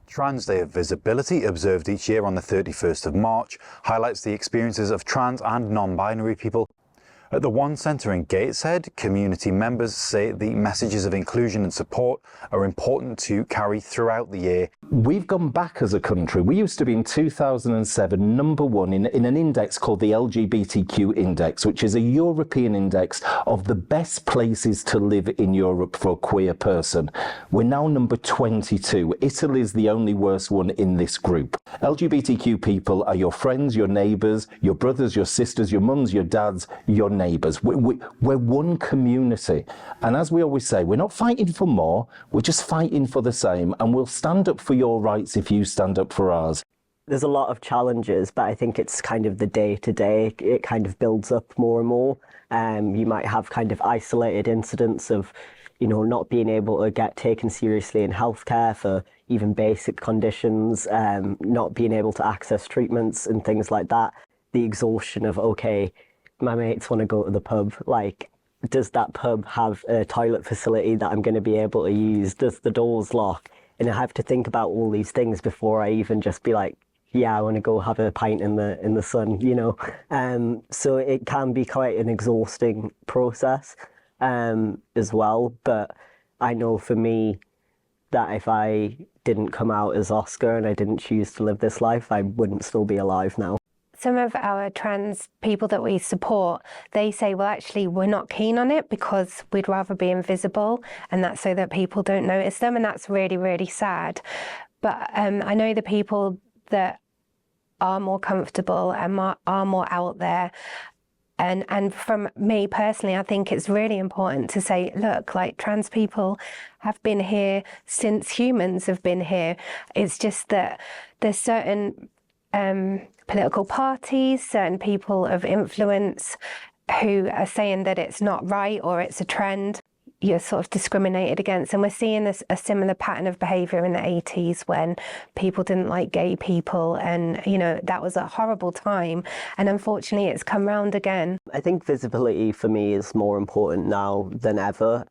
Trans Day of Visibility, observed each year on the 31st of March, highlights the experiences of trans and non-binary people. At the One Centre in Gateshead, community members say the messages of inclusion and support are important to carry throughout the year. We've gone back as a country. We used to be in 2007 number one in an index called the LGBTQ index, which is a European index of the best places to live in Europe for a queer person. We're now number 22. Italy is the only worst one in this group. LGBTQ people are your friends, your neighbours, your brothers, your sisters, your mums, your dads, your neighbours. We're one community. And as we always say, we're not fighting for more, we're just fighting for the same. And we'll stand up for your rights if you stand up for ours. There's a lot of challenges, but I think it's kind of the day-to-day. It kind of builds up more and more. You might have kind of isolated incidents of, you know, not being able to get taken seriously in healthcare for even basic conditions, not being able to access treatments and things like that. The exhaustion of, okay, my mates want to go to the pub, like, does that pub have a toilet facility that I'm going to be able to use? Does the doors lock? And I have to think about all these things before I even just be like, yeah, I want to go have a pint in the sun, you know. So it can be quite an exhausting process as well. But I know for me that if I didn't come out as Oscar and I didn't choose to live this life, I wouldn't still be alive now. Some of our trans people that we support, they say, well, actually, we're not keen on it because we'd rather be invisible, and that's so that people don't notice them, and that's really, really sad. But I know the people that are more comfortable and are more out there. And from me personally, I think it's really important to say, look, like, trans people have been here since humans have been here. It's just that there's certain political parties, certain people of influence who are saying that it's not right or it's a trend. You're sort of discriminated against, and we're seeing a similar pattern of behaviour in the 80s when people didn't like gay people, and you know, that was a horrible time, and unfortunately it's come round again. I think visibility for me is more important now than ever,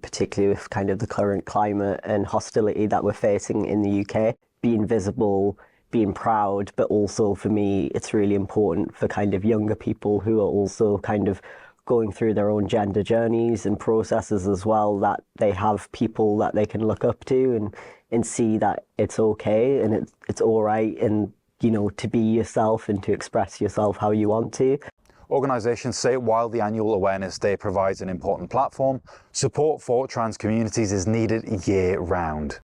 particularly with kind of the current climate and hostility that we're facing in the UK. Being visible, being proud, but also for me it's really important for kind of younger people who are also kind of going through their own gender journeys and processes as well, that they have people that they can look up to and see that it's okay and it's all right, and you know, to be yourself and to express yourself how you want to. Organisations say while the annual Awareness Day provides an important platform, support for trans communities is needed year round.